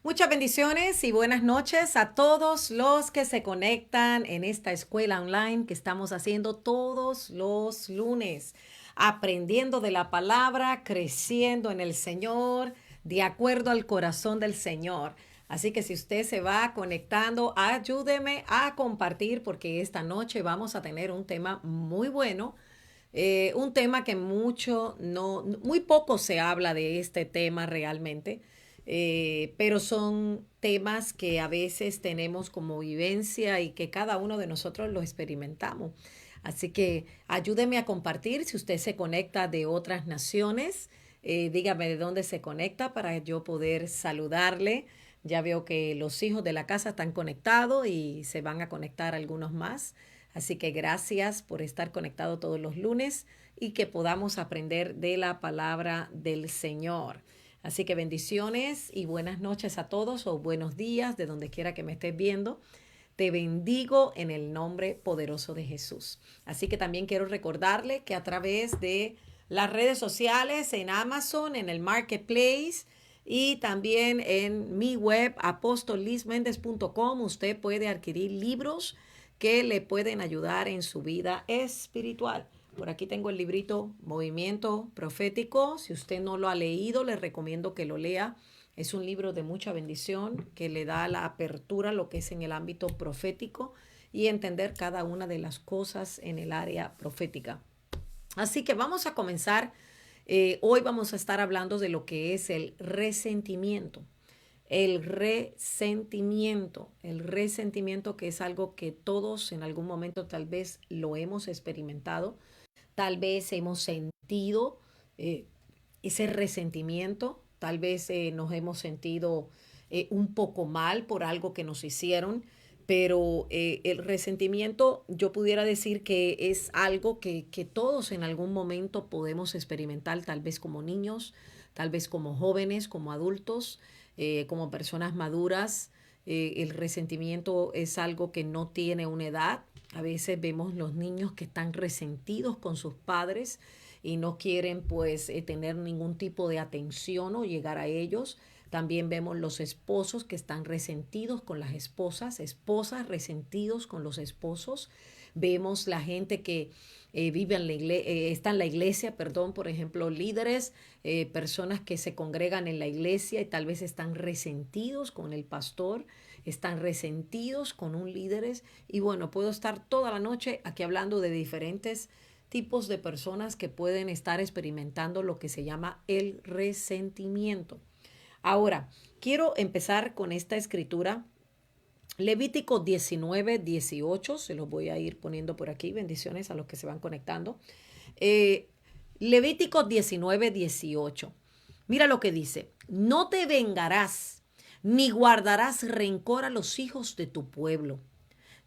Muchas bendiciones y buenas noches a todos los que se conectan en esta escuela online que estamos haciendo todos los lunes, aprendiendo de la palabra, creciendo en el Señor, de acuerdo al corazón del Señor. Así que si usted se va conectando, ayúdeme a compartir porque esta noche vamos a tener un tema muy bueno. Un tema que muy poco se habla de este tema realmente, pero son temas que a veces tenemos como vivencia y que cada uno de nosotros lo experimentamos. Así que ayúdeme a compartir si usted se conecta de otras naciones. Dígame de dónde se conecta para yo poder saludarle. Ya veo que los hijos de la casa están conectados y se van a conectar algunos más. Así que gracias por estar conectado todos los lunes y que podamos aprender de la palabra del Señor. Así que bendiciones y buenas noches a todos o buenos días de donde quiera que me estés viendo. Te bendigo en el nombre poderoso de Jesús. Así que también quiero recordarle que a través de las redes sociales, en Amazon, en el Marketplace y también en mi web, apostolismendez.com, usted puede adquirir libros que le pueden ayudar en su vida espiritual. Por aquí tengo el librito Movimiento Profético. Si usted no lo ha leído, le recomiendo que lo lea. Es un libro de mucha bendición que le da la apertura a lo que es en el ámbito profético y entender cada una de las cosas en el área profética. Así que vamos a comenzar. Hoy vamos a estar hablando de lo que es el resentimiento. El resentimiento que es algo que todos en algún momento tal vez lo hemos experimentado, tal vez hemos sentido eh, ese resentimiento, tal vez nos hemos sentido un poco mal por algo que nos hicieron, pero el resentimiento yo pudiera decir que es algo que todos en algún momento podemos experimentar, tal vez como niños, tal vez como jóvenes, como adultos, como personas maduras. El resentimiento es algo que no tiene una edad. A veces vemos los niños que están resentidos con sus padres y no quieren pues tener ningún tipo de atención o llegar a ellos. También vemos los esposos que están resentidos con las esposas, esposas resentidos con los esposos. Vemos la gente que vive en la está en la iglesia, perdón, por ejemplo, líderes, personas que se congregan en la iglesia y tal vez están resentidos con el pastor, están resentidos con un líder. Y bueno, puedo estar toda la noche aquí hablando de diferentes tipos de personas que pueden estar experimentando lo que se llama el resentimiento. Ahora, quiero empezar con esta escritura. Levítico 19:18, se los voy a ir poniendo por aquí. Bendiciones a los que se van conectando. Eh, Levítico 19:18. Mira lo que dice. No te vengarás ni guardarás rencor a los hijos de tu pueblo,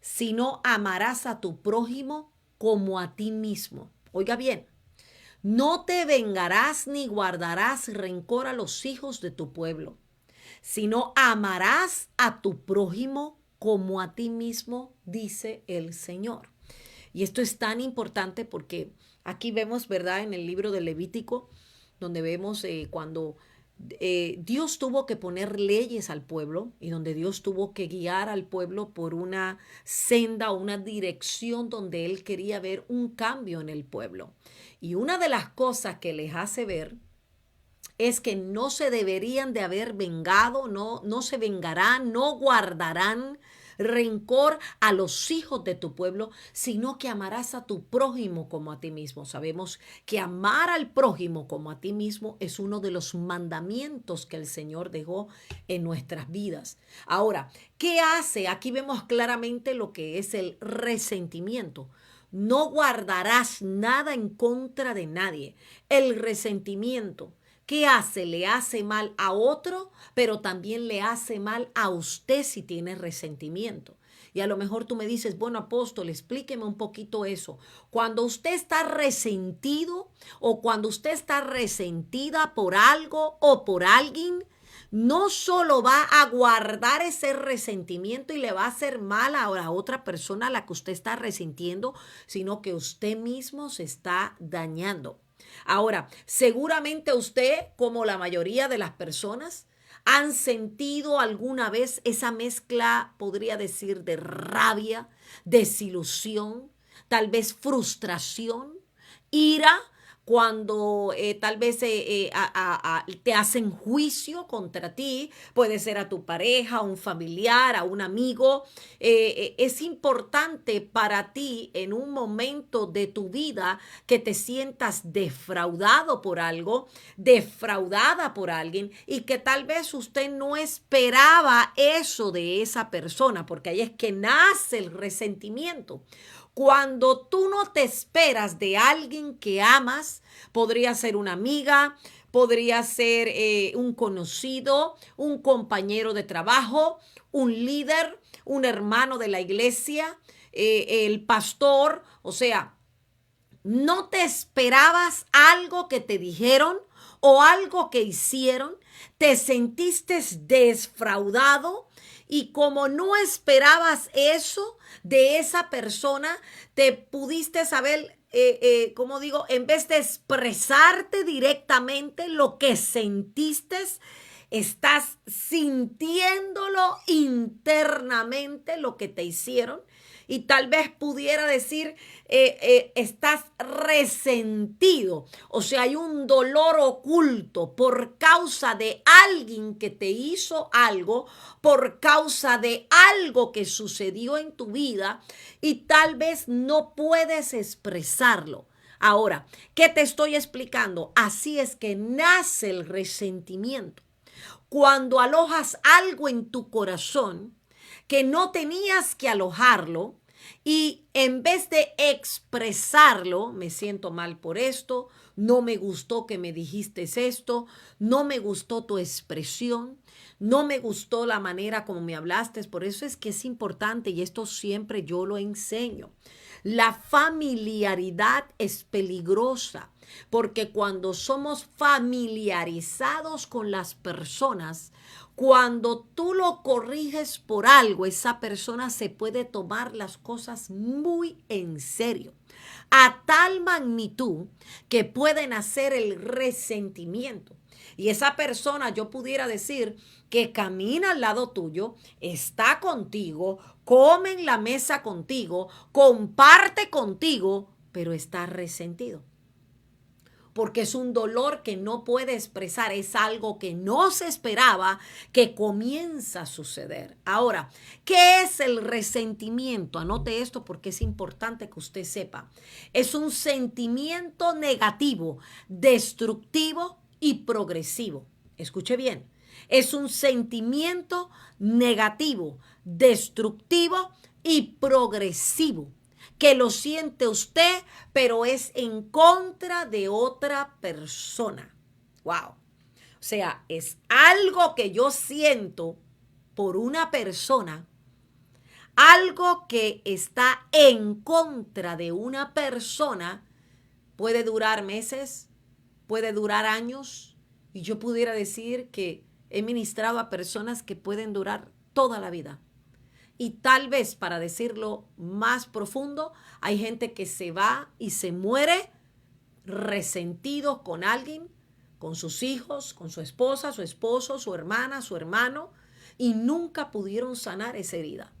sino amarás a tu prójimo como a ti mismo. Oiga bien, no te vengarás ni guardarás rencor a los hijos de tu pueblo, sino amarás a tu prójimo como a ti mismo, dice el Señor. Y esto es tan importante porque aquí vemos, ¿verdad? En el libro de Levítico, donde vemos cuando Dios tuvo que poner leyes al pueblo y donde Dios tuvo que guiar al pueblo por una senda, una dirección donde Él quería ver un cambio en el pueblo. Y una de las cosas que les hace ver es que no se deberían de haber vengado, no se vengarán, no guardarán rencor a los hijos de tu pueblo, sino que amarás a tu prójimo como a ti mismo. Sabemos que amar al prójimo como a ti mismo es uno de los mandamientos que el Señor dejó en nuestras vidas. Ahora, ¿qué hace? Aquí vemos claramente lo que es el resentimiento. No guardarás nada en contra de nadie. El resentimiento, ¿qué hace? Le hace mal a otro, pero también le hace mal a usted si tiene resentimiento. Y a lo mejor tú me dices, bueno, apóstol, explíqueme un poquito eso. Cuando usted está resentido o cuando usted está resentida por algo o por alguien, no solo va a guardar ese resentimiento y le va a hacer mal a la otra persona a la que usted está resintiendo, sino que usted mismo se está dañando. Ahora, seguramente usted, como la mayoría de las personas, ¿Han sentido alguna vez esa mezcla, podría decir, de rabia, desilusión, tal vez frustración, ira, cuando tal vez te hacen juicio contra ti? Puede ser a tu pareja, a un familiar, a un amigo. Es importante para ti en un momento de tu vida que te sientas defraudado por algo, defraudada por alguien, y que tal vez usted no esperaba eso de esa persona, porque ahí es que nace el resentimiento. Cuando tú no te esperas de alguien que amas, podría ser una amiga, podría ser un conocido, un compañero de trabajo, un líder, un hermano de la iglesia, el pastor, o sea, no te esperabas algo que te dijeron o algo que hicieron, te sentiste desfraudado, y como no esperabas eso de esa persona, te pudiste saber, como digo, en vez de expresarte directamente lo que sentiste, estás sintiéndolo internamente lo que te hicieron, y tal vez pudiera decir, estás resentido. O sea, hay un dolor oculto por causa de alguien que te hizo algo, por causa de algo que sucedió en tu vida, y tal vez no puedes expresarlo. Ahora, ¿qué te estoy explicando? Así es que nace el resentimiento. Cuando alojas algo en tu corazón que no tenías que alojarlo, y en vez de expresarlo, me siento mal por esto, no me gustó que me dijiste esto, no me gustó tu expresión, no me gustó la manera como me hablaste. Por eso es que es importante, y esto siempre yo lo enseño. La familiaridad es peligrosa, porque cuando somos familiarizados con las personas, cuando tú lo corriges por algo, esa persona se puede tomar las cosas muy en serio, a tal magnitud que pueden hacer el resentimiento. Y esa persona, yo pudiera decir, que camina al lado tuyo, está contigo, come en la mesa contigo, comparte contigo, pero está resentido, porque es un dolor que no puede expresar, es algo que no se esperaba que comienza a suceder. Ahora, ¿qué es el resentimiento? Anote esto porque es importante que usted sepa. Es un sentimiento negativo, destructivo y progresivo. Escuche bien. Es un sentimiento negativo, destructivo y progresivo, que lo siente usted, pero es en contra de otra persona. Wow. O sea, es algo que yo siento por una persona, algo que está en contra de una persona, puede durar meses, puede durar años, y yo pudiera decir que he ministrado a personas que pueden durar toda la vida. Y tal vez, para decirlo más profundo, hay gente que se va y se muere resentido con alguien, con sus hijos, con su esposa, su esposo, su hermana, su hermano, y nunca pudieron sanar esa herida.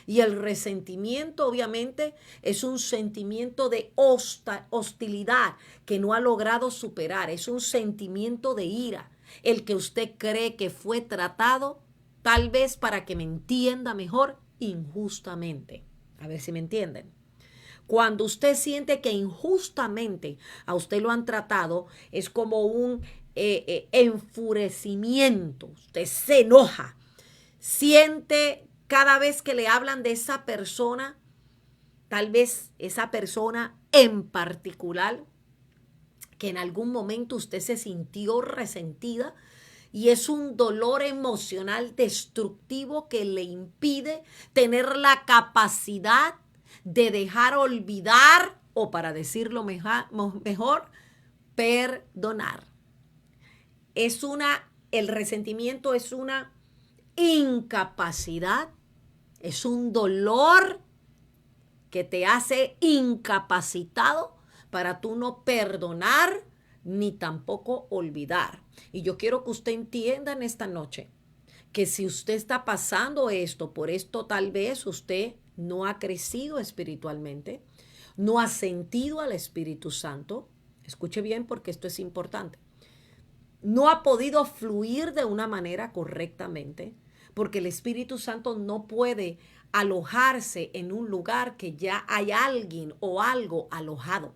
Y el resentimiento, obviamente, es un sentimiento de hostilidad que no ha logrado superar. Es un sentimiento de ira, el que usted cree que fue tratado, tal vez, para que me entienda mejor, injustamente. A ver si me entienden. Cuando usted siente que injustamente a usted lo han tratado, es como un enfurecimiento. Usted se enoja, siente cada vez que le hablan de esa persona, tal vez esa persona en particular, que en algún momento usted se sintió resentida, y es un dolor emocional destructivo que le impide tener la capacidad de dejar olvidar, o para decirlo mejor, perdonar. El resentimiento es una incapacidad, es un dolor que te hace incapacitado para tú no perdonar, ni tampoco olvidar. Y yo quiero que usted entienda en esta noche que si usted está pasando esto, por esto tal vez usted no ha crecido espiritualmente, no ha sentido al Espíritu Santo. Escuche bien porque esto es importante. No ha podido fluir de una manera correctamente, porque el Espíritu Santo no puede alojarse en un lugar que ya hay alguien o algo alojado.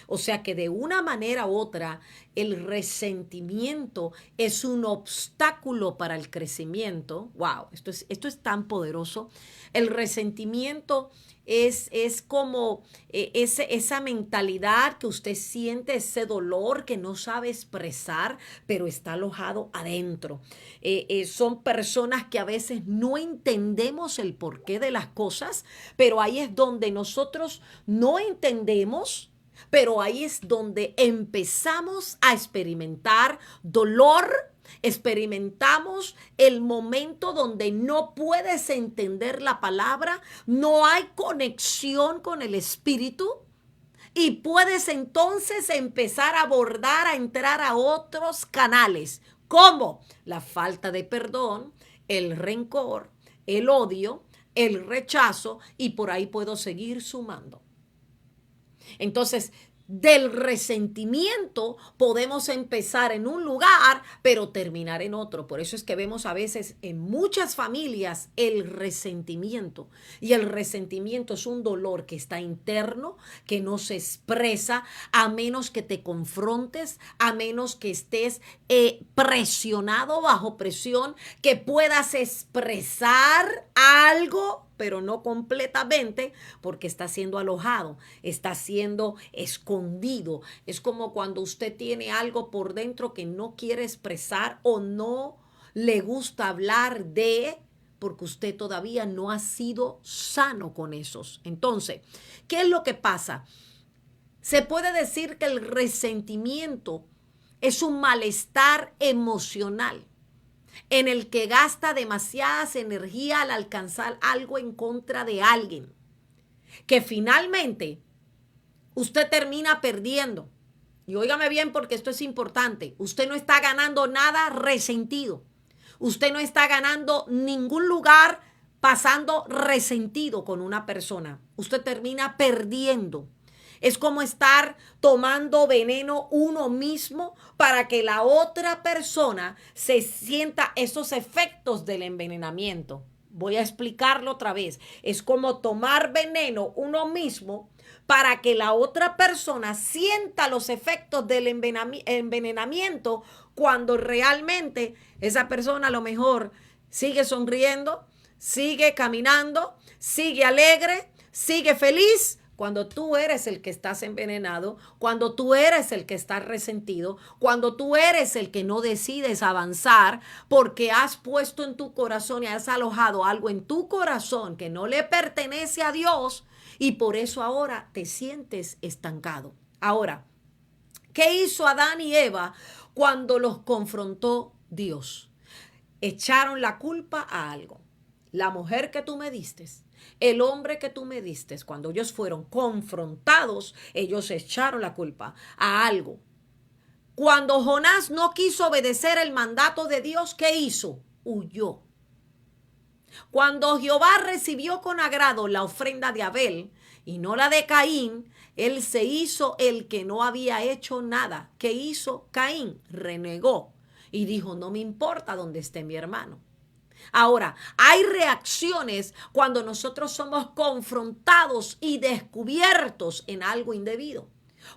O sea que de una manera u otra, el resentimiento es un obstáculo para el crecimiento. Wow, esto es tan poderoso. El resentimiento es como esa mentalidad que usted siente, ese dolor que no sabe expresar, pero está alojado adentro. Son personas que a veces no entendemos el porqué de las cosas, pero ahí es donde nosotros no entendemos. Pero ahí es donde empezamos a experimentar dolor, experimentamos el momento donde no puedes entender la palabra, no hay conexión con el Espíritu y puedes entonces empezar a abordar, a entrar a otros canales, como la falta de perdón, el rencor, el odio, el rechazo, y por ahí puedo seguir sumando. Entonces, del resentimiento podemos empezar en un lugar, pero terminar en otro. Por eso es que vemos a veces en muchas familias el resentimiento. Y el resentimiento es un dolor que está interno, que no se expresa a menos que te confrontes, a menos que estés presionado, bajo presión, que puedas expresar algo, pero no completamente, porque está siendo alojado, está siendo escondido. Es como cuando usted tiene algo por dentro que no quiere expresar o no le gusta hablar de, porque usted todavía no ha sido sano con esos. Entonces, ¿qué es lo que pasa? Se puede decir que el resentimiento es un malestar emocional en el que gasta demasiadas energías al alcanzar algo en contra de alguien, que finalmente usted termina perdiendo. Y óigame bien porque esto es importante. Usted no está ganando nada resentido. Usted no está ganando ningún lugar pasando resentido con una persona. Usted termina perdiendo. Es como estar tomando veneno uno mismo para que la otra persona se sienta esos efectos del envenenamiento. Voy a explicarlo otra vez. Es como tomar veneno uno mismo para que la otra persona sienta los efectos del envenenamiento cuando realmente esa persona a lo mejor sigue sonriendo, sigue caminando, sigue alegre, sigue feliz. Cuando tú eres el que estás envenenado, cuando tú eres el que estás resentido, cuando tú eres el que no decides avanzar porque has puesto en tu corazón y has alojado algo en tu corazón que no le pertenece a Dios y por eso ahora te sientes estancado. Ahora, ¿qué hizo Adán y Eva cuando los confrontó Dios? Echaron la culpa a algo. La mujer que tú me diste, el hombre que tú me diste, cuando ellos fueron confrontados, ellos echaron la culpa a algo. Cuando Jonás no quiso obedecer el mandato de Dios, ¿qué hizo? Huyó. Cuando Jehová recibió con agrado la ofrenda de Abel y no la de Caín, él se hizo el que no había hecho nada. ¿Qué hizo Caín? Renegó y dijo, no me importa dónde esté mi hermano. Ahora, hay reacciones cuando nosotros somos confrontados y descubiertos en algo indebido.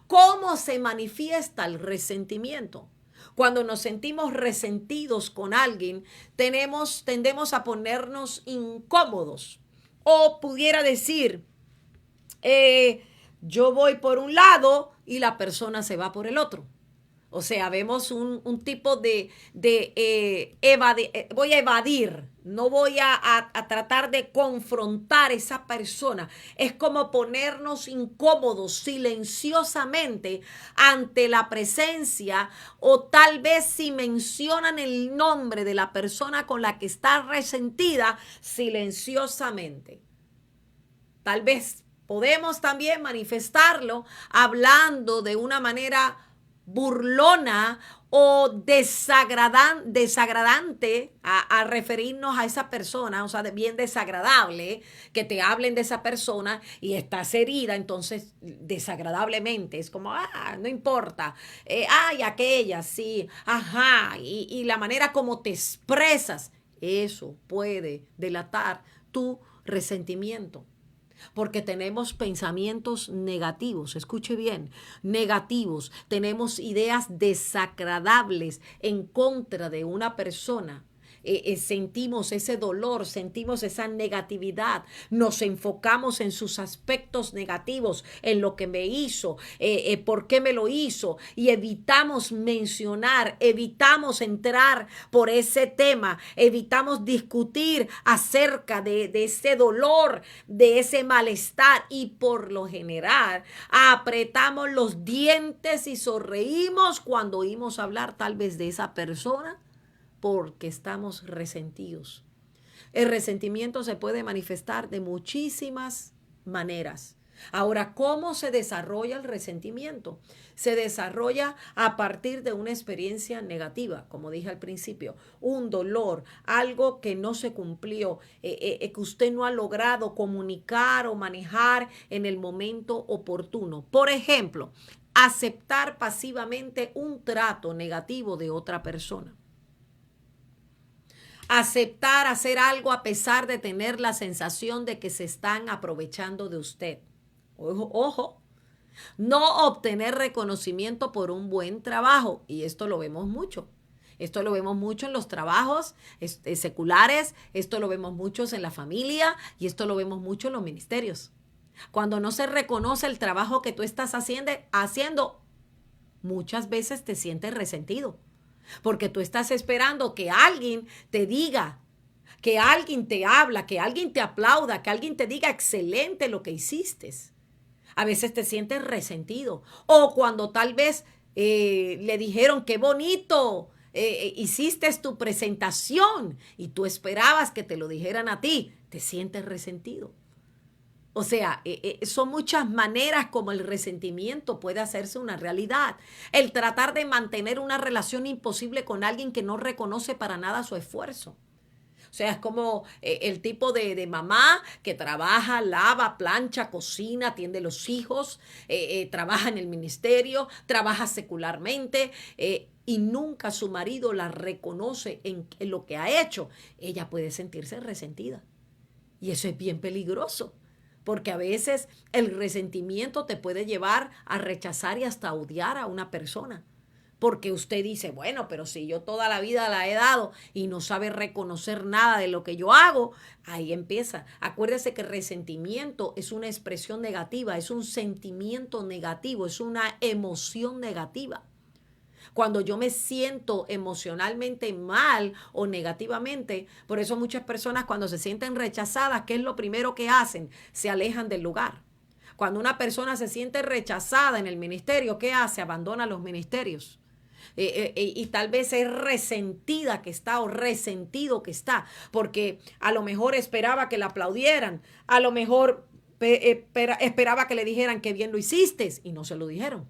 ¿Cómo se manifiesta el resentimiento? Cuando nos sentimos resentidos con alguien, tendemos a ponernos incómodos. O pudiera decir, yo voy por un lado y la persona se va por el otro. O sea, vemos un tipo de voy a evadir, no voy a tratar de confrontar a esa persona. Es como ponernos incómodos silenciosamente ante la presencia o tal vez si mencionan el nombre de la persona con la que está resentida, silenciosamente. Tal vez podemos también manifestarlo hablando de una manera burlona o desagradante a referirnos a esa persona, o sea, bien desagradable que te hablen de esa persona y estás herida, entonces desagradablemente, es como, no importa, ay, aquella, sí, ajá, y la manera como te expresas, eso puede delatar tu resentimiento porque tenemos pensamientos negativos, escuche bien, negativos, tenemos ideas desagradables en contra de una persona. Sentimos ese dolor, sentimos esa negatividad, nos enfocamos en sus aspectos negativos, en lo que me hizo, por qué me lo hizo, y evitamos mencionar, evitamos entrar por ese tema, evitamos discutir acerca de ese dolor, de ese malestar, y por lo general apretamos los dientes y sonreímos cuando oímos hablar tal vez de esa persona porque estamos resentidos. El resentimiento se puede manifestar de muchísimas maneras. Ahora, ¿cómo se desarrolla el resentimiento? Se desarrolla a partir de una experiencia negativa, como dije al principio, un dolor, algo que no se cumplió, que usted no ha logrado comunicar o manejar en el momento oportuno. Por ejemplo, aceptar pasivamente un trato negativo de otra persona. Aceptar hacer algo a pesar de tener la sensación de que se están aprovechando de usted. Ojo, ojo. No obtener reconocimiento por un buen trabajo. Y esto lo vemos mucho. Esto lo vemos mucho en los trabajos seculares, esto lo vemos mucho en la familia y esto lo vemos mucho en los ministerios. Cuando no se reconoce el trabajo que tú estás haciendo, muchas veces te sientes resentido. Porque tú estás esperando que alguien te diga, que alguien te habla, que alguien te aplauda, que alguien te diga excelente lo que hiciste. A veces te sientes resentido. O cuando tal vez le dijeron qué bonito hiciste tu presentación y tú esperabas que te lo dijeran a ti, te sientes resentido. O sea, son muchas maneras como el resentimiento puede hacerse una realidad. El tratar de mantener una relación imposible con alguien que no reconoce para nada su esfuerzo. O sea, es como el tipo de mamá que trabaja, lava, plancha, cocina, atiende a los hijos, trabaja en el ministerio, trabaja secularmente y nunca su marido la reconoce en lo que ha hecho. Ella puede sentirse resentida. Y eso es bien peligroso. Porque a veces el resentimiento te puede llevar a rechazar y hasta odiar a una persona. Porque usted dice, bueno, pero si yo toda la vida la he dado y no sabe reconocer nada de lo que yo hago, ahí empieza. Acuérdese que el resentimiento es una expresión negativa, es un sentimiento negativo, es una emoción negativa. Cuando yo me siento emocionalmente mal o negativamente, por eso muchas personas cuando se sienten rechazadas, ¿qué es lo primero que hacen? Se alejan del lugar. Cuando una persona se siente rechazada en el ministerio, ¿qué hace? Abandona los ministerios. Y tal vez es resentida que está o resentido que está, porque a lo mejor esperaba que la aplaudieran, a lo mejor esperaba que le dijeran que bien lo hiciste y no se lo dijeron.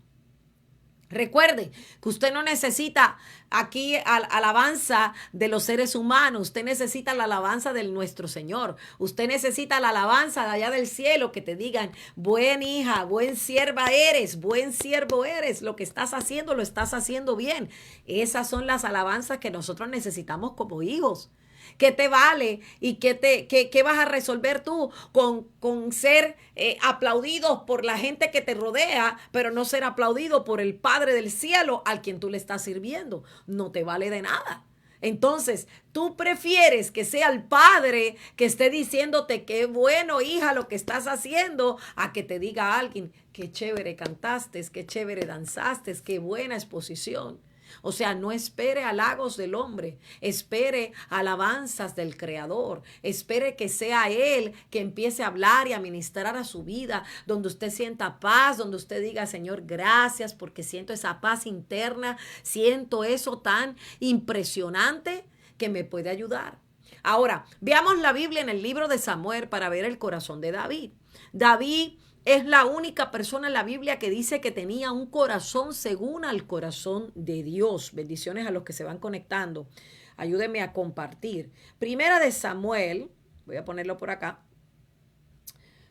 Recuerde que usted no necesita aquí alabanza de los seres humanos, usted necesita la alabanza de nuestro Señor, usted necesita la alabanza de allá del cielo que te digan, buen hija, buen sierva eres, buen siervo eres, lo que estás haciendo lo estás haciendo bien. Esas son las alabanzas que nosotros necesitamos como hijos. ¿Qué te vale? ¿Y qué vas a resolver tú con ser aplaudidos por la gente que te rodea, pero no ser aplaudido por el Padre del cielo al quien tú le estás sirviendo? No te vale de nada. Entonces, tú prefieres que sea el padre que esté diciéndote qué bueno, hija, lo que estás haciendo, a que te diga alguien, qué chévere cantaste, qué chévere danzaste, qué buena exposición. O sea, no espere halagos del hombre, espere alabanzas del Creador, espere que sea Él que empiece a hablar y a ministrar a su vida, donde usted sienta paz, donde usted diga, Señor, gracias porque siento esa paz interna, siento eso tan impresionante que me puede ayudar. Ahora, veamos la Biblia en el libro de Samuel para ver el corazón de David. David Es la única persona en la Biblia que dice que tenía un corazón según al corazón de Dios. Bendiciones a los que se van conectando. Ayúdenme a compartir. Primera de Samuel, voy a ponerlo por acá.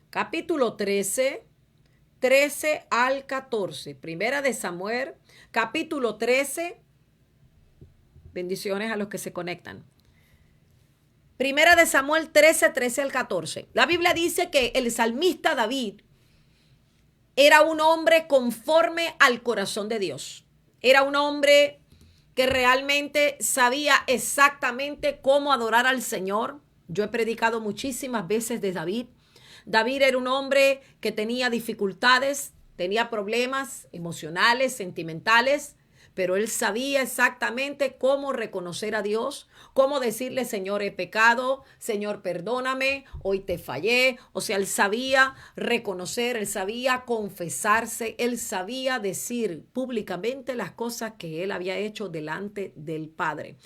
Capítulo 13, 13 al 14. Primera de Samuel, capítulo 13. Bendiciones a los que se conectan. Primera de Samuel 13, 13 al 14. La Biblia dice que el salmista David era un hombre conforme al corazón de Dios. Era un hombre que realmente sabía exactamente cómo adorar al Señor. Yo he predicado muchísimas veces de David. David era un hombre que tenía dificultades, tenía problemas emocionales, sentimentales, pero él sabía exactamente cómo reconocer a Dios, cómo decirle, Señor, he pecado, Señor, perdóname, hoy te fallé. O sea, él sabía reconocer, él sabía confesarse, él sabía decir públicamente las cosas que él había hecho delante del Padre.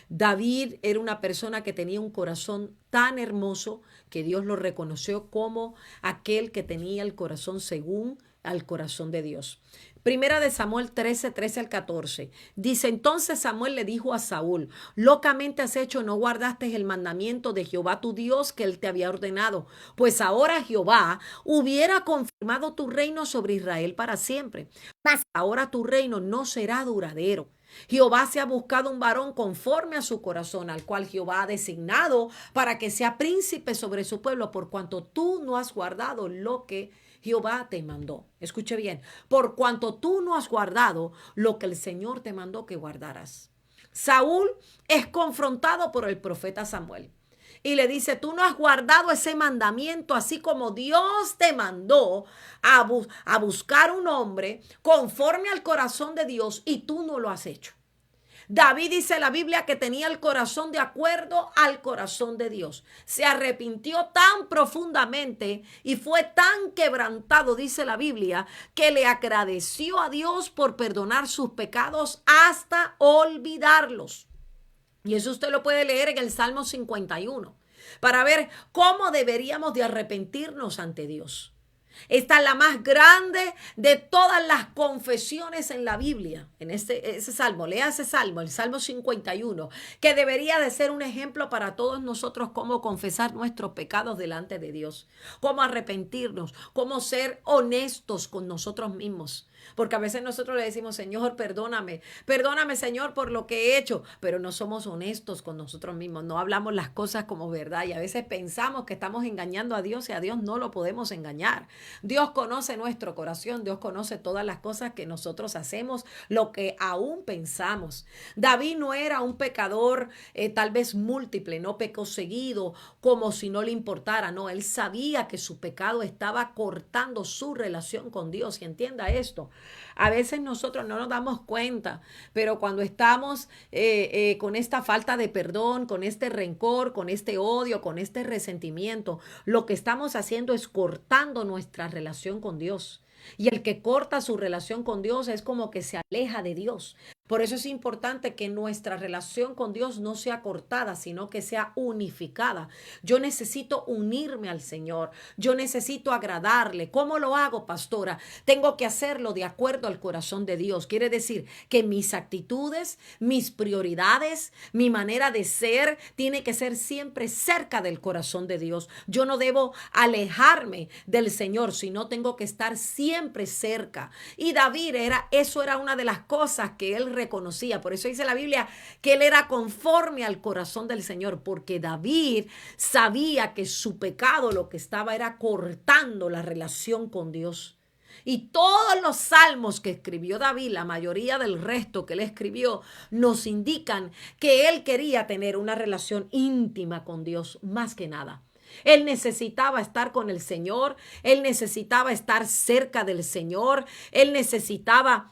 David era una persona que tenía un corazón tan hermoso que Dios lo reconoció como aquel que tenía el corazón según al corazón de Dios. Primera de Samuel 13, 13 al 14. Dice, entonces Samuel le dijo a Saúl, locamente has hecho, no guardaste el mandamiento de Jehová tu Dios que él te había ordenado. Pues ahora Jehová hubiera confirmado tu reino sobre Israel para siempre. Mas ahora tu reino no será duradero. Jehová se ha buscado un varón conforme a su corazón, al cual Jehová ha designado para que sea príncipe sobre su pueblo, por cuanto tú no has guardado lo que Jehová te mandó. Escuche bien, por cuanto tú no has guardado lo que el Señor te mandó que guardaras. Saúl es confrontado por el profeta Samuel y le dice, tú no has guardado ese mandamiento así como Dios te mandó a buscar un hombre conforme al corazón de Dios y tú no lo has hecho. David dice en la Biblia que tenía el corazón de acuerdo al corazón de Dios. Se arrepintió tan profundamente y fue tan quebrantado, dice la Biblia, que le agradeció a Dios por perdonar sus pecados hasta olvidarlos. Y eso usted lo puede leer en el Salmo 51 para ver cómo deberíamos de arrepentirnos ante Dios. Esta es la más grande de todas las confesiones en la Biblia. En ese salmo, lea ese salmo, el Salmo 51, que debería de ser un ejemplo para todos nosotros cómo confesar nuestros pecados delante de Dios, cómo arrepentirnos, cómo ser honestos con nosotros mismos. Porque a veces nosotros le decimos, Señor, perdóname, perdóname, Señor, por lo que he hecho, pero no somos honestos con nosotros mismos, no hablamos las cosas como verdad y a veces pensamos que estamos engañando a Dios y a Dios no lo podemos engañar. Dios conoce nuestro corazón, Dios conoce todas las cosas que nosotros hacemos, lo que aún pensamos. David no era un pecador tal vez múltiple, no pecó seguido, como si no le importara, no, él sabía que su pecado estaba cortando su relación con Dios y entienda esto. A veces nosotros no nos damos cuenta, pero cuando estamos con esta falta de perdón, con este rencor, con este odio, con este resentimiento, lo que estamos haciendo es cortando nuestra relación con Dios. Y el que corta su relación con Dios es como que se aleja de Dios. Por eso es importante que nuestra relación con Dios no sea cortada, sino que sea unificada. Yo necesito unirme al Señor. Yo necesito agradarle. ¿Cómo lo hago, pastora? Tengo que hacerlo de acuerdo al corazón de Dios. Quiere decir que mis actitudes, mis prioridades, mi manera de ser, tiene que ser siempre cerca del corazón de Dios. Yo no debo alejarme del Señor, sino tengo que estar siempre cerca. Y David eso era una de las cosas que él reconocía. Por eso dice la Biblia que él era conforme al corazón del Señor, porque David sabía que su pecado lo que estaba era cortando la relación con Dios. Y todos los salmos que escribió David, la mayoría del resto que él escribió, nos indican que él quería tener una relación íntima con Dios más que nada. Él necesitaba estar con el Señor, él necesitaba estar cerca del Señor, él necesitaba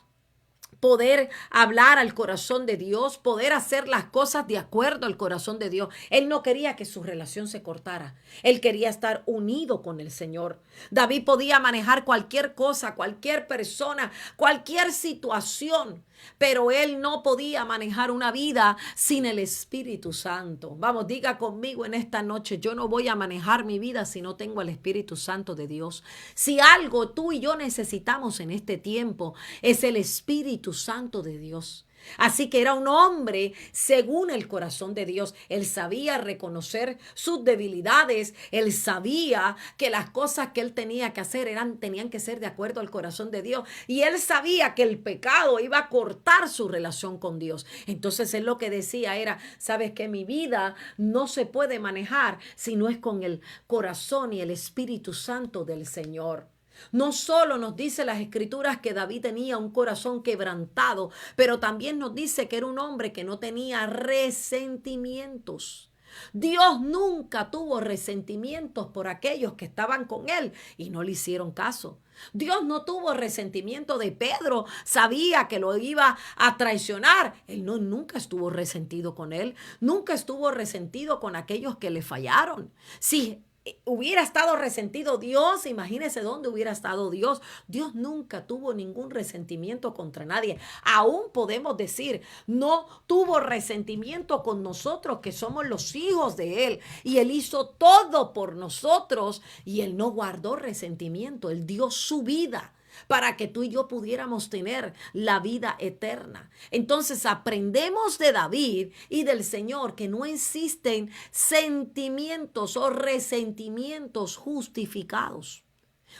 poder hablar al corazón de Dios, poder hacer las cosas de acuerdo al corazón de Dios. Él no quería que su relación se cortara. Él quería estar unido con el Señor. David podía manejar cualquier cosa, cualquier persona, cualquier situación. pero él no podía manejar una vida sin el Espíritu Santo. Vamos, diga conmigo en esta noche, yo no voy a manejar mi vida si no tengo el Espíritu Santo de Dios. Si algo tú y yo necesitamos en este tiempo es el Espíritu Santo de Dios. Así que era un hombre según el corazón de Dios. Él sabía reconocer sus debilidades. Él sabía que las cosas que él tenía que hacer tenían que ser de acuerdo al corazón de Dios. Y él sabía que el pecado iba a cortar su relación con Dios. Entonces él lo que decía era, sabes que mi vida no se puede manejar si no es con el corazón y el Espíritu Santo del Señor. No solo nos dice las escrituras que David tenía un corazón quebrantado, pero también nos dice que era un hombre que no tenía resentimientos. Dios nunca tuvo resentimientos por aquellos que estaban con él y no le hicieron caso. Dios no tuvo resentimiento de Pedro, sabía que lo iba a traicionar. Él nunca estuvo resentido con él, nunca estuvo resentido con aquellos que le fallaron. Sí, hubiera estado resentido Dios, imagínese dónde hubiera estado Dios. Dios nunca tuvo ningún resentimiento contra nadie. Aún podemos decir, no tuvo resentimiento con nosotros que somos los hijos de Él. Y Él hizo todo por nosotros y Él no guardó resentimiento. Él dio su vida para que tú y yo pudiéramos tener la vida eterna. Entonces aprendemos de David y del Señor que no existen sentimientos o resentimientos justificados.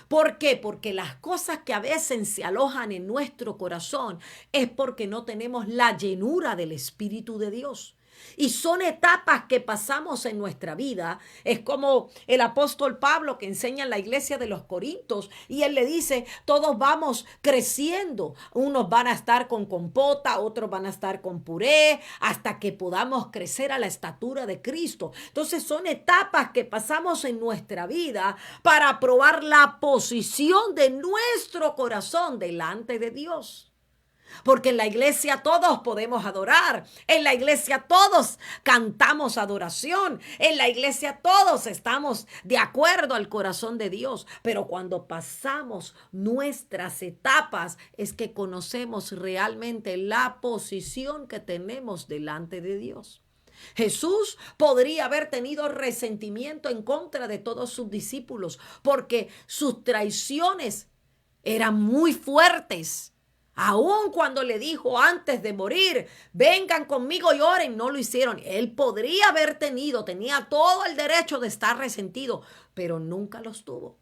¿Por qué? Porque las cosas que a veces se alojan en nuestro corazón es porque no tenemos la llenura del Espíritu de Dios. Y son etapas que pasamos en nuestra vida. Es como el apóstol Pablo que enseña en la iglesia de los Corintios y él le dice, todos vamos creciendo. Unos van a estar con compota, otros van a estar con puré, hasta que podamos crecer a la estatura de Cristo. Entonces son etapas que pasamos en nuestra vida para probar la posición de nuestro corazón delante de Dios. Porque en la iglesia todos podemos adorar, en la iglesia todos cantamos adoración, en la iglesia todos estamos de acuerdo al corazón de Dios, pero cuando pasamos nuestras etapas es que conocemos realmente la posición que tenemos delante de Dios. Jesús podría haber tenido resentimiento en contra de todos sus discípulos porque sus traiciones eran muy fuertes. Aun cuando le dijo antes de morir, vengan conmigo y oren, no lo hicieron. Él podría haber tenía todo el derecho de estar resentido, pero nunca los tuvo.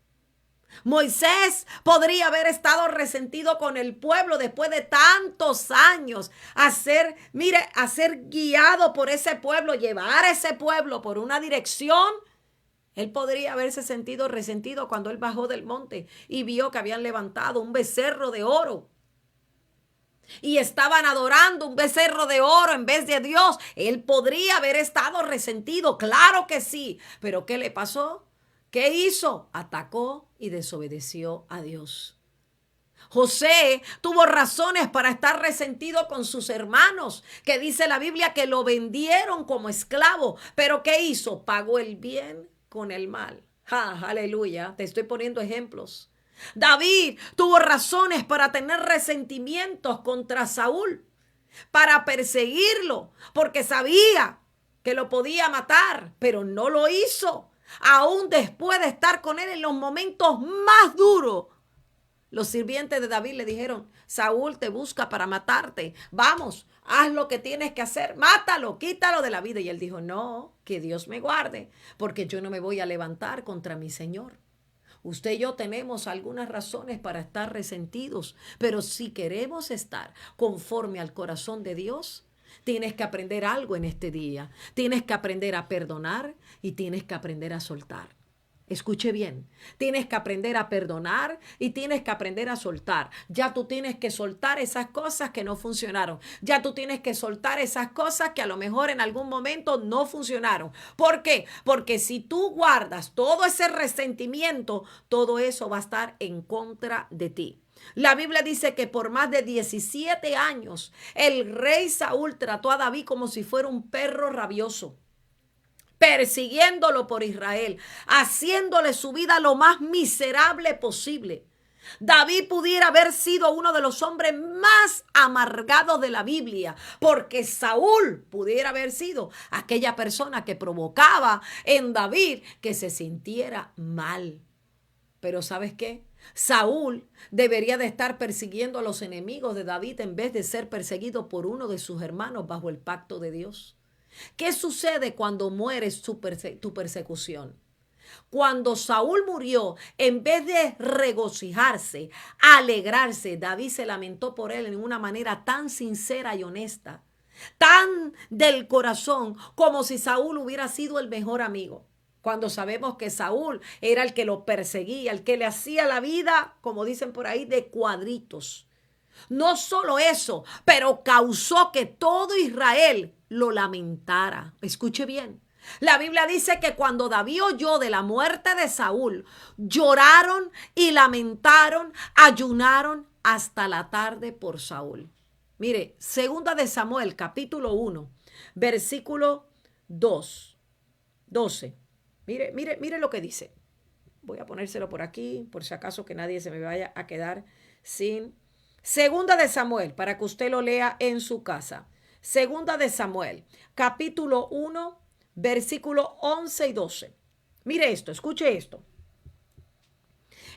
Moisés podría haber estado resentido con el pueblo después de tantos años, a ser guiado por ese pueblo, llevar a ese pueblo por una dirección. Él podría haberse sentido resentido cuando él bajó del monte y vio que habían levantado un becerro de oro. Y estaban adorando un becerro de oro en vez de Dios. Él podría haber estado resentido, claro que sí. Pero ¿qué le pasó? ¿Qué hizo? Atacó y desobedeció a Dios. José tuvo razones para estar resentido con sus hermanos, que dice la Biblia que lo vendieron como esclavo. Pero ¿qué hizo? Pagó el bien con el mal. Aleluya, te estoy poniendo ejemplos. David tuvo razones para tener resentimientos contra Saúl, para perseguirlo, porque sabía que lo podía matar, pero no lo hizo. Aún después de estar con él en los momentos más duros, los sirvientes de David le dijeron, Saúl te busca para matarte. Vamos, haz lo que tienes que hacer, mátalo, quítalo de la vida. Y él dijo, no, que Dios me guarde, porque yo no me voy a levantar contra mi Señor. Usted y yo tenemos algunas razones para estar resentidos, pero si queremos estar conforme al corazón de Dios, tienes que aprender algo en este día. Tienes que aprender a perdonar y tienes que aprender a soltar. Escuche bien, tienes que aprender a perdonar y tienes que aprender a soltar. Ya tú tienes que soltar esas cosas que no funcionaron. Ya tú tienes que soltar esas cosas que a lo mejor en algún momento no funcionaron. ¿Por qué? Porque si tú guardas todo ese resentimiento, todo eso va a estar en contra de ti. La Biblia dice que por más de 17 años el rey Saúl trató a David como si fuera un perro rabioso, persiguiéndolo por Israel, haciéndole su vida lo más miserable posible. David pudiera haber sido uno de los hombres más amargados de la Biblia, porque Saúl pudiera haber sido aquella persona que provocaba en David que se sintiera mal. Pero ¿sabes qué? Saúl debería de estar persiguiendo a los enemigos de David en vez de ser perseguido por uno de sus hermanos bajo el pacto de Dios. ¿Qué sucede cuando mueres tu persecución? Cuando Saúl murió, en vez de regocijarse, alegrarse, David se lamentó por él en una manera tan sincera y honesta, tan del corazón, como si Saúl hubiera sido el mejor amigo. Cuando sabemos que Saúl era el que lo perseguía, el que le hacía la vida, como dicen por ahí, de cuadritos. No solo eso, pero causó que todo Israel lo lamentara. Escuche bien. La Biblia dice que cuando David oyó de la muerte de Saúl, lloraron y lamentaron, ayunaron hasta la tarde por Saúl. Mire, segunda de Samuel, capítulo 1, versículo 2, 12. Mire lo que dice. Voy a ponérselo por aquí, por si acaso que nadie se me vaya a quedar sin. Segunda de Samuel, para que usted lo lea en su casa. Segunda de Samuel, capítulo 1, versículo 11 y 12. Mire esto, escuche esto.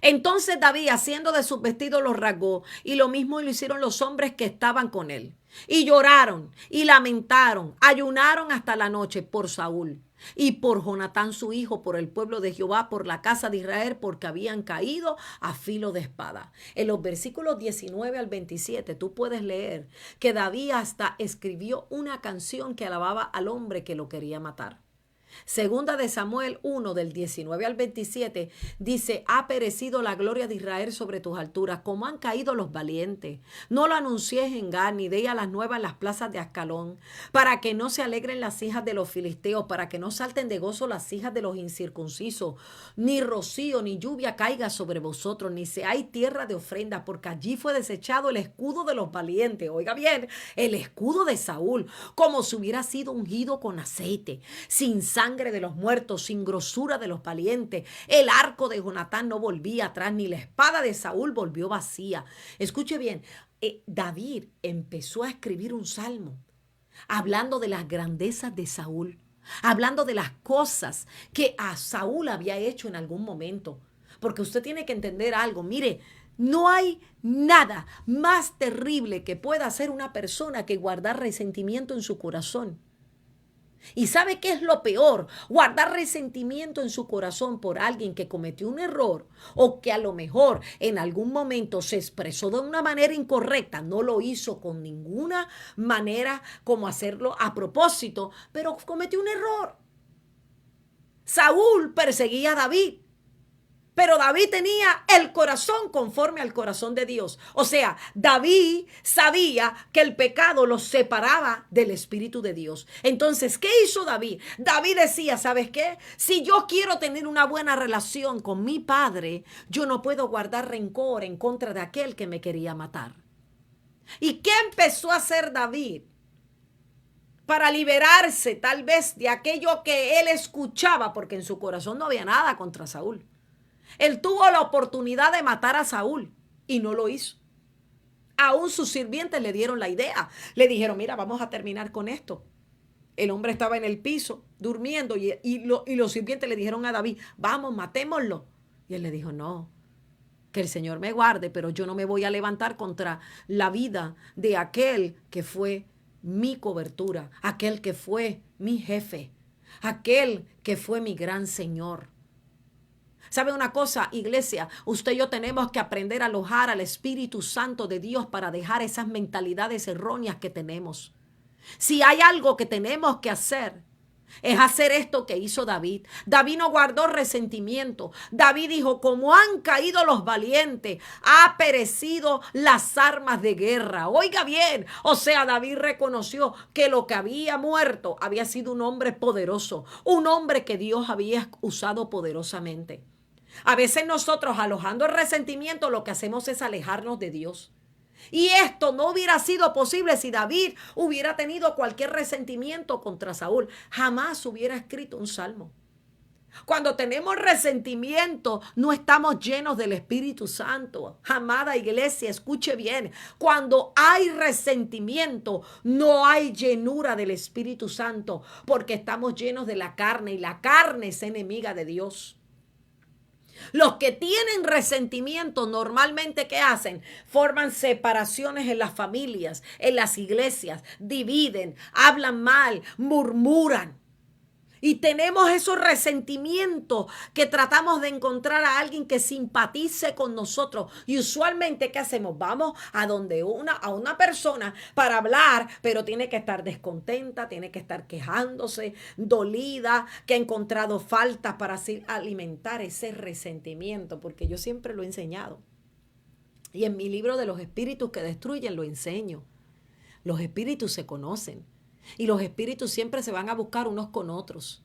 Entonces David, haciendo de sus vestidos, los rasgó, y lo mismo lo hicieron los hombres que estaban con él. Y lloraron y lamentaron, ayunaron hasta la noche por Saúl y por Jonatán su hijo, por el pueblo de Jehová, por la casa de Israel, porque habían caído a filo de espada. En los versículos 19 al 27 tú puedes leer que David hasta escribió una canción que alababa al hombre que lo quería matar. Segunda de Samuel 1 del 19 al 27 dice: ha perecido la gloria de Israel sobre tus alturas, como han caído los valientes. No lo anunciés en Gad, ni deis a las nuevas en las plazas de Ascalón, para que no se alegren las hijas de los filisteos, para que no salten de gozo las hijas de los incircuncisos, ni rocío ni lluvia caiga sobre vosotros, ni seáis tierra de ofrenda, porque allí fue desechado el escudo de los valientes. Oiga bien, el escudo de Saúl, como si hubiera sido ungido con aceite, sin sangre de los muertos, sin grosura de los valientes. El arco de Jonatán no volvía atrás, ni la espada de Saúl volvió vacía. Escuche bien, David empezó a escribir un salmo hablando de las grandezas de Saúl, hablando de las cosas que a Saúl había hecho en algún momento. Porque usted tiene que entender algo. Mire, no hay nada más terrible que pueda hacer una persona que guardar resentimiento en su corazón. ¿Y sabe qué es lo peor? Guardar resentimiento en su corazón por alguien que cometió un error o que a lo mejor en algún momento se expresó de una manera incorrecta, no lo hizo con ninguna manera como hacerlo a propósito, pero cometió un error. Saúl perseguía a David, pero David tenía el corazón conforme al corazón de Dios. O sea, David sabía que el pecado los separaba del Espíritu de Dios. Entonces, ¿qué hizo David? David decía, ¿sabes qué? Si yo quiero tener una buena relación con mi padre, yo no puedo guardar rencor en contra de aquel que me quería matar. ¿Y qué empezó a hacer David para liberarse tal vez de aquello que él escuchaba? Porque en su corazón no había nada contra Saúl. Él tuvo la oportunidad de matar a Saúl y no lo hizo. Aún sus sirvientes le dieron la idea. Le dijeron, mira, vamos a terminar con esto. El hombre estaba en el piso durmiendo y los sirvientes le dijeron a David, vamos, matémoslo. Y él le dijo, no, que el Señor me guarde, pero yo no me voy a levantar contra la vida de aquel que fue mi cobertura, aquel que fue mi jefe, aquel que fue mi gran Señor. ¿Sabe una cosa, iglesia? Usted y yo tenemos que aprender a alojar al Espíritu Santo de Dios para dejar esas mentalidades erróneas que tenemos. Si hay algo que tenemos que hacer, es hacer esto que hizo David. David no guardó resentimiento. David dijo, como han caído los valientes, ha perecido las armas de guerra. Oiga bien, o sea, David reconoció que lo que había muerto había sido un hombre poderoso, un hombre que Dios había usado poderosamente. A veces nosotros, alojando el resentimiento, lo que hacemos es alejarnos de Dios. Y esto no hubiera sido posible si David hubiera tenido cualquier resentimiento contra Saúl. Jamás hubiera escrito un salmo. Cuando tenemos resentimiento, no estamos llenos del Espíritu Santo. Amada iglesia, escuche bien. Cuando hay resentimiento, no hay llenura del Espíritu Santo, porque estamos llenos de la carne y la carne es enemiga de Dios. Los que tienen resentimiento normalmente, ¿qué hacen? Forman separaciones en las familias, en las iglesias, dividen, hablan mal, murmuran. Y tenemos esos resentimientos que tratamos de encontrar a alguien que simpatice con nosotros. Y usualmente, ¿qué hacemos? Vamos a donde a una persona para hablar, pero tiene que estar descontenta, tiene que estar quejándose, dolida, que ha encontrado faltas para así alimentar ese resentimiento, porque yo siempre lo he enseñado. Y en mi libro de los espíritus que destruyen lo enseño. Los espíritus se conocen. Y los espíritus siempre se van a buscar unos con otros.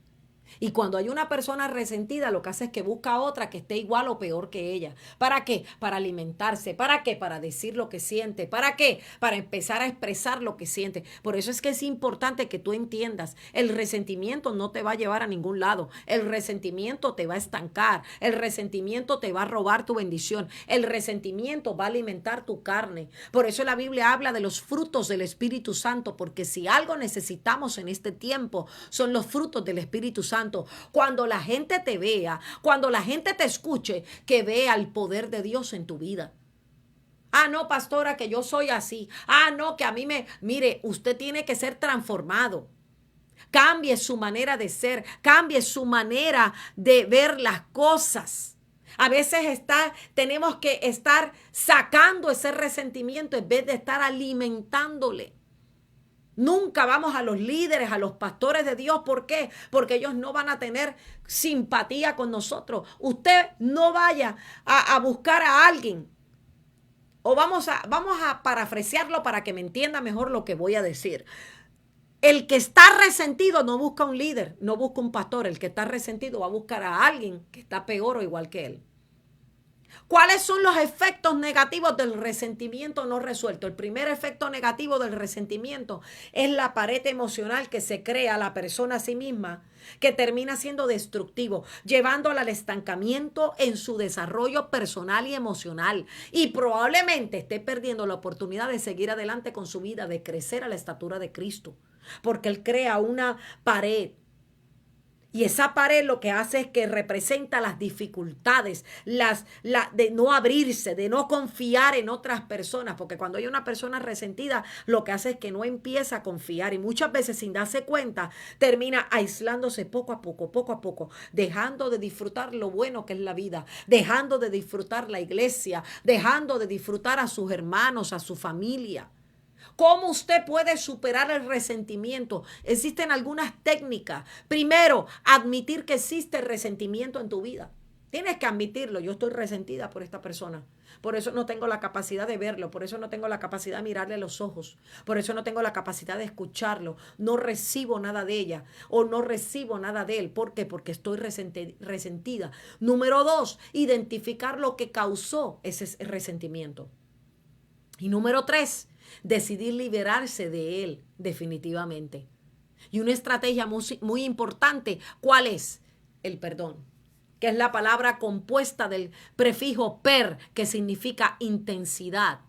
Y cuando hay una persona resentida, lo que hace es que busca a otra que esté igual o peor que ella. ¿Para qué? Para alimentarse. ¿Para qué? Para decir lo que siente. ¿Para qué? Para empezar a expresar lo que siente. Por eso es que es importante que tú entiendas, el resentimiento no te va a llevar a ningún lado. El resentimiento te va a estancar. El resentimiento te va a robar tu bendición. El resentimiento va a alimentar tu carne. Por eso la Biblia habla de los frutos del Espíritu Santo, porque si algo necesitamos en este tiempo son los frutos del Espíritu Santo. Cuando la gente te vea, cuando la gente te escuche, que vea el poder de Dios en tu vida. Ah, no, pastora, que yo soy así. Ah, no, que a mí mire, usted tiene que ser transformado. Cambie su manera de ser, cambie su manera de ver las cosas. A veces tenemos que estar sacando ese resentimiento en vez de estar alimentándole. Nunca vamos a los líderes, a los pastores de Dios. ¿Por qué? Porque ellos no van a tener simpatía con nosotros. Usted no vaya a buscar a alguien. O vamos a parafrasearlo para que me entienda mejor lo que voy a decir. El que está resentido no busca un líder, no busca un pastor. El que está resentido va a buscar a alguien que está peor o igual que él. ¿Cuáles son los efectos negativos del resentimiento no resuelto? El primer efecto negativo del resentimiento es la pared emocional que se crea la persona a sí misma, que termina siendo destructivo, llevándola al estancamiento en su desarrollo personal y emocional. Y probablemente esté perdiendo la oportunidad de seguir adelante con su vida, de crecer a la estatura de Cristo, porque él crea una pared. Y esa pared lo que hace es que representa las dificultades, de no abrirse, de no confiar en otras personas, porque cuando hay una persona resentida, lo que hace es que no empieza a confiar y muchas veces sin darse cuenta termina aislándose poco a poco, dejando de disfrutar lo bueno que es la vida, dejando de disfrutar la iglesia, dejando de disfrutar a sus hermanos, a su familia. ¿Cómo usted puede superar el resentimiento? Existen algunas técnicas. Primero, admitir que existe resentimiento en tu vida. Tienes que admitirlo. Yo estoy resentida por esta persona. Por eso no tengo la capacidad de verlo. Por eso no tengo la capacidad de mirarle a los ojos. Por eso no tengo la capacidad de escucharlo. No recibo nada de ella o no recibo nada de él. ¿Por qué? Porque estoy resentida. Número 2, identificar lo que causó ese resentimiento. Y número 3, decidir liberarse de él definitivamente. Y una estrategia muy importante, ¿cuál es? El perdón, que es la palabra compuesta del prefijo per, que significa intensidad,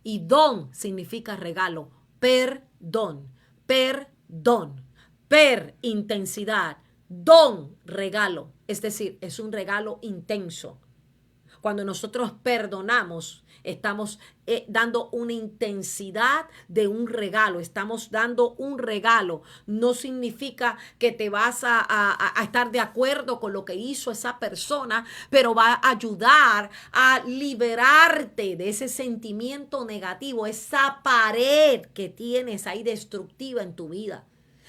y don significa regalo. Perdón, perdón, intensidad, don, regalo. Es decir, es un regalo intenso. Cuando nosotros perdonamos, estamos dando una intensidad de un regalo. Estamos dando un regalo. No significa que te vas a estar de acuerdo con lo que hizo esa persona, pero va a ayudar a liberarte de ese sentimiento negativo, esa pared que tienes ahí destructiva en tu vida.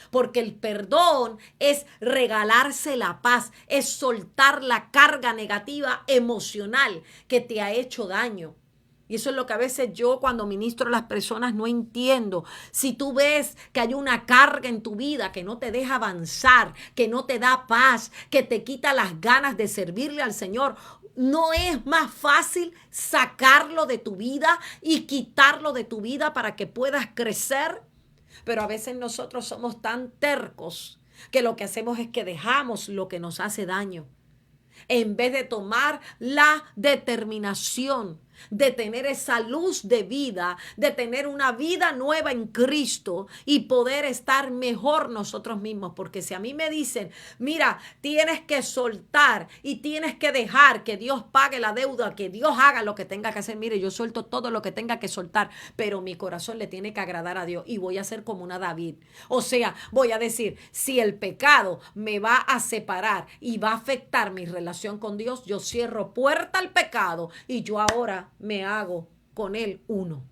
Porque el perdón es regalarse la paz, es soltar la carga negativa emocional que te ha hecho daño. Y eso es lo que a veces yo cuando ministro a las personas no entiendo. Si tú ves que hay una carga en tu vida que no te deja avanzar, que no te da paz, que te quita las ganas de servirle al Señor, ¿no es más fácil sacarlo de tu vida y quitarlo de tu vida para que puedas crecer? Pero a veces nosotros somos tan tercos que lo que hacemos es que dejamos lo que nos hace daño, en vez de tomar la determinación de tener esa luz de vida, de tener una vida nueva en Cristo y poder estar mejor nosotros mismos. Porque si a mí me dicen, mira, tienes que soltar y tienes que dejar que Dios pague la deuda, que Dios haga lo que tenga que hacer, mire, yo suelto todo lo que tenga que soltar, pero mi corazón le tiene que agradar a Dios y voy a ser como una David. O sea, voy a decir, si el pecado me va a separar y va a afectar mi relación con Dios, yo cierro puerta al pecado y yo ahora me hago con él uno.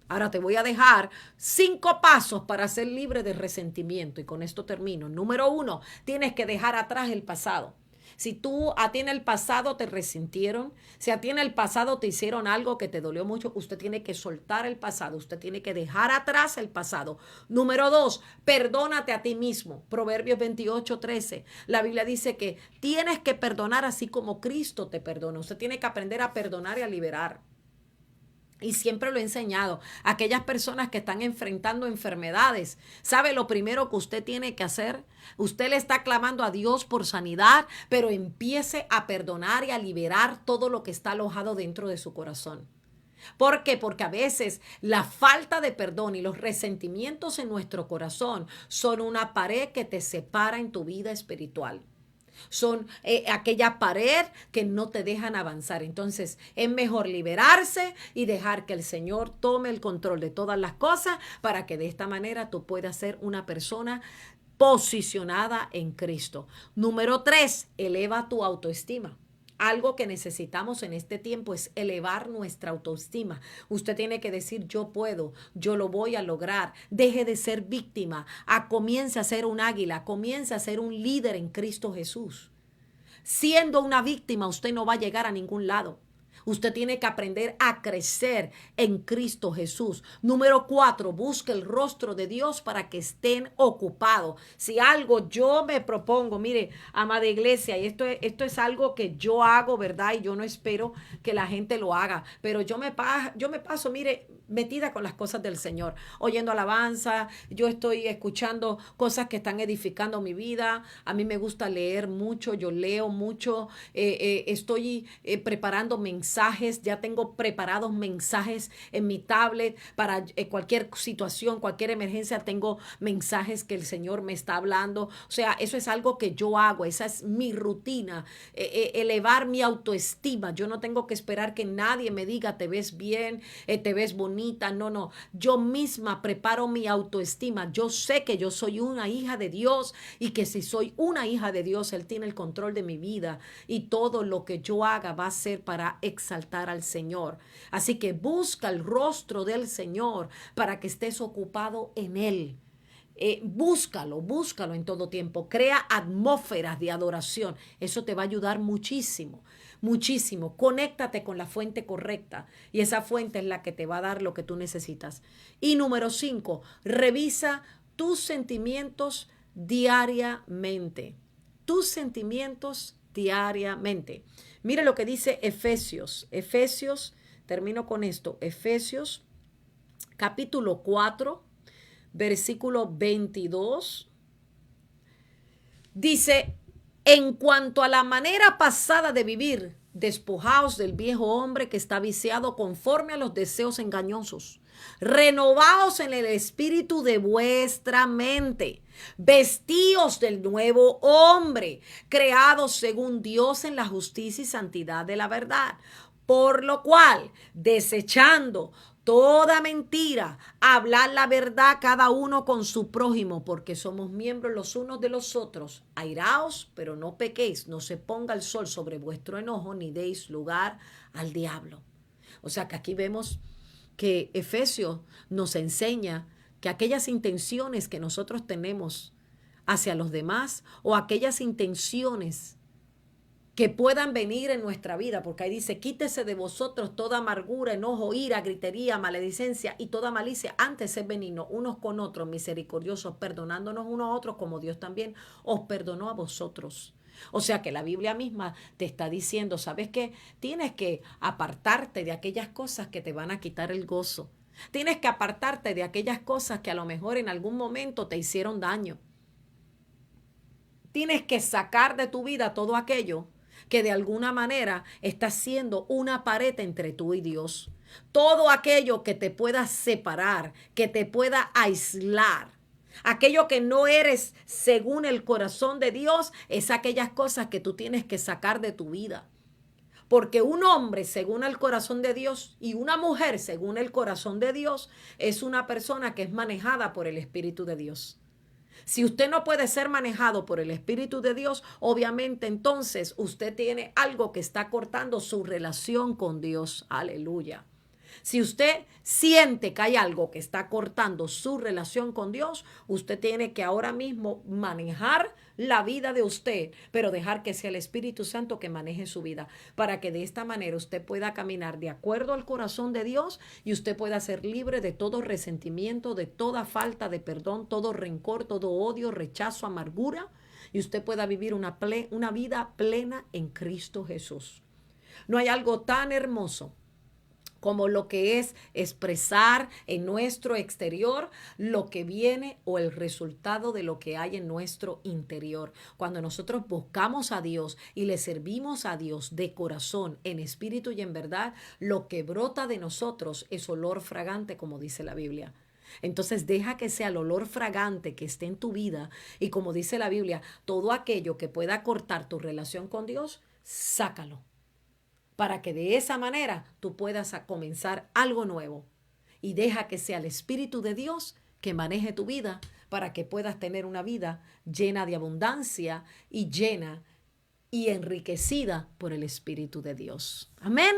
Ahora te voy a dejar 5 pasos para ser libre de resentimiento y con esto termino. Número 1, tienes que dejar atrás el pasado. Si tú a ti en el pasado te resintieron, si a ti en el pasado te hicieron algo que te dolió mucho, usted tiene que soltar el pasado, usted tiene que dejar atrás el pasado. Número 2, perdónate a ti mismo. Proverbios 28:13. La Biblia dice que tienes que perdonar así como Cristo te perdona. Usted tiene que aprender a perdonar y a liberar. Y siempre lo he enseñado. Aquellas personas que están enfrentando enfermedades, ¿sabe lo primero que usted tiene que hacer? Usted le está clamando a Dios por sanidad, pero empiece a perdonar y a liberar todo lo que está alojado dentro de su corazón. ¿Por qué? Porque a veces la falta de perdón y los resentimientos en nuestro corazón son una pared que te separa en tu vida espiritual. Son aquella pared que no te dejan avanzar. Entonces es mejor liberarse y dejar que el Señor tome el control de todas las cosas para que de esta manera tú puedas ser una persona posicionada en Cristo. Número 3, eleva tu autoestima. Algo que necesitamos en este tiempo es elevar nuestra autoestima. Usted tiene que decir, yo puedo, yo lo voy a lograr. Deje de ser víctima. Comience a ser un águila, comience a ser un líder en Cristo Jesús. Siendo una víctima, usted no va a llegar a ningún lado. Usted tiene que aprender a crecer en Cristo Jesús. Número 4, busque el rostro de Dios para que estén ocupados. Si algo yo me propongo, mire, amada iglesia, y esto es algo que yo hago, ¿verdad? Y yo no espero que la gente lo haga, pero yo me paso, mire, metida con las cosas del Señor, oyendo alabanza, yo estoy escuchando cosas que están edificando mi vida. A mí me gusta leer mucho, yo leo mucho, estoy preparando mensajes, ya tengo preparados mensajes en mi tablet para cualquier situación, cualquier emergencia, tengo mensajes que el Señor me está hablando. O sea, eso es algo que yo hago, esa es mi rutina, elevar mi autoestima. Yo no tengo que esperar que nadie me diga, te ves bien, te ves bonita. No, yo misma preparo mi autoestima. Yo sé que yo soy una hija de Dios y que si soy una hija de Dios, Él tiene el control de mi vida y todo lo que yo haga va a ser para exaltar al Señor. Así que busca el rostro del Señor para que estés ocupado en Él. Búscalo en todo tiempo. Crea atmósferas de adoración. Eso te va a ayudar muchísimo, muchísimo. Conéctate con la fuente correcta y esa fuente es la que te va a dar lo que tú necesitas. Y número 5, revisa tus sentimientos diariamente. Tus sentimientos diariamente. Mire lo que dice Efesios. Efesios, termino con esto. Efesios capítulo 4. Versículo 22, dice, en cuanto a la manera pasada de vivir, despojaos del viejo hombre que está viciado conforme a los deseos engañosos. Renovaos en el espíritu de vuestra mente. Vestíos del nuevo hombre, creados según Dios en la justicia y santidad de la verdad. Por lo cual, desechando toda mentira, hablar la verdad cada uno con su prójimo, porque somos miembros los unos de los otros. Airaos, pero no pequéis, no se ponga el sol sobre vuestro enojo, ni deis lugar al diablo. O sea que aquí vemos que Efesios nos enseña que aquellas intenciones que nosotros tenemos hacia los demás o aquellas intenciones que puedan venir en nuestra vida, porque ahí dice, quítese de vosotros toda amargura, enojo, ira, gritería, maledicencia y toda malicia, antes sed benignos unos con otros, misericordiosos, perdonándonos unos a otros como Dios también os perdonó a vosotros. O sea que la Biblia misma te está diciendo, ¿sabes qué? Tienes que apartarte de aquellas cosas que te van a quitar el gozo. Tienes que apartarte de aquellas cosas que a lo mejor en algún momento te hicieron daño. Tienes que sacar de tu vida todo aquello que de alguna manera está siendo una pared entre tú y Dios. Todo aquello que te pueda separar, que te pueda aislar. Aquello que no eres según el corazón de Dios, es aquellas cosas que tú tienes que sacar de tu vida. Porque un hombre según el corazón de Dios y una mujer según el corazón de Dios es una persona que es manejada por el Espíritu de Dios. Si usted no puede ser manejado por el Espíritu de Dios, obviamente entonces usted tiene algo que está cortando su relación con Dios. Aleluya. Si usted siente que hay algo que está cortando su relación con Dios, usted tiene que ahora mismo manejar la vida de usted, pero dejar que sea el Espíritu Santo que maneje su vida, para que de esta manera usted pueda caminar de acuerdo al corazón de Dios y usted pueda ser libre de todo resentimiento, de toda falta de perdón, todo rencor, todo odio, rechazo, amargura, y usted pueda vivir una vida plena en Cristo Jesús. No hay algo tan hermoso como lo que es expresar en nuestro exterior lo que viene o el resultado de lo que hay en nuestro interior. Cuando nosotros buscamos a Dios y le servimos a Dios de corazón, en espíritu y en verdad, lo que brota de nosotros es olor fragante, como dice la Biblia. Entonces deja que sea el olor fragante que esté en tu vida y, como dice la Biblia, todo aquello que pueda cortar tu relación con Dios, sácalo, para que de esa manera tú puedas comenzar algo nuevo. Y deja que sea el Espíritu de Dios que maneje tu vida para que puedas tener una vida llena de abundancia y llena y enriquecida por el Espíritu de Dios. Amén.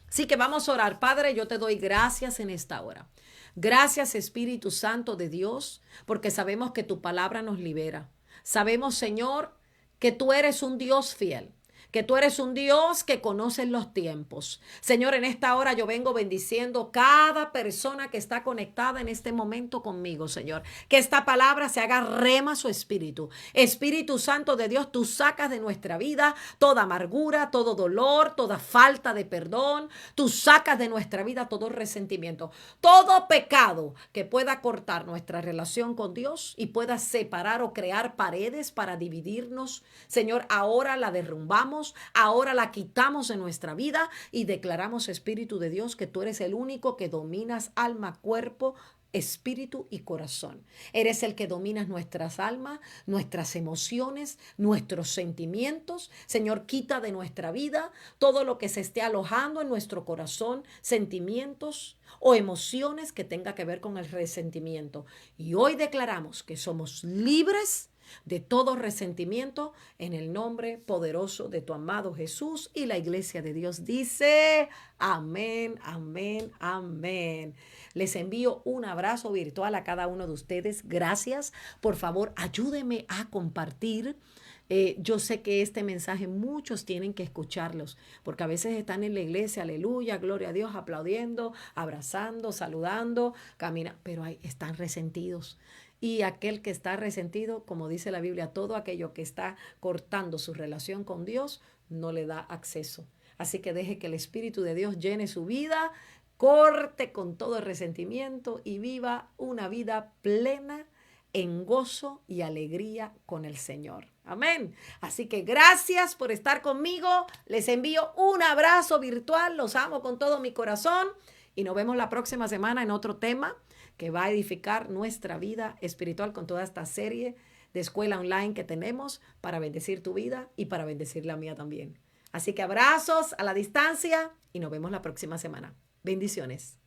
Así que vamos a orar. Padre, yo te doy gracias en esta hora. Gracias, Espíritu Santo de Dios, porque sabemos que tu palabra nos libera. Sabemos, Señor, que tú eres un Dios fiel, que tú eres un Dios que conoce los tiempos. Señor, en esta hora yo vengo bendiciendo cada persona que está conectada en este momento conmigo, Señor. Que esta palabra se haga rema su espíritu. Espíritu Santo de Dios, tú sacas de nuestra vida toda amargura, todo dolor, toda falta de perdón. Tú sacas de nuestra vida todo resentimiento, todo pecado que pueda cortar nuestra relación con Dios y pueda separar o crear paredes para dividirnos. Señor, ahora la derrumbamos. Ahora la quitamos de nuestra vida y declaramos, Espíritu de Dios, que tú eres el único que dominas alma, cuerpo, espíritu y corazón. Eres el que dominas nuestras almas, nuestras emociones, nuestros sentimientos. Señor, quita de nuestra vida todo lo que se esté alojando en nuestro corazón, sentimientos o emociones que tenga que ver con el resentimiento. Y hoy declaramos que somos libres de todo resentimiento en el nombre poderoso de tu amado Jesús. Y la iglesia de Dios dice amén, amén, amén. Les envío un abrazo virtual a cada uno de ustedes. Gracias. Por favor, ayúdenme a compartir. Yo sé que este mensaje muchos tienen que escucharlos, porque a veces están en la iglesia, aleluya, gloria a Dios, aplaudiendo, abrazando, saludando, caminando, pero están resentidos. Y aquel que está resentido, como dice la Biblia, todo aquello que está cortando su relación con Dios, no le da acceso. Así que deje que el Espíritu de Dios llene su vida, corte con todo el resentimiento y viva una vida plena en gozo y alegría con el Señor. Amén. Así que gracias por estar conmigo. Les envío un abrazo virtual. Los amo con todo mi corazón. Y nos vemos la próxima semana en otro tema que va a edificar nuestra vida espiritual con toda esta serie de escuela online que tenemos para bendecir tu vida y para bendecir la mía también. Así que abrazos a la distancia y nos vemos la próxima semana. Bendiciones.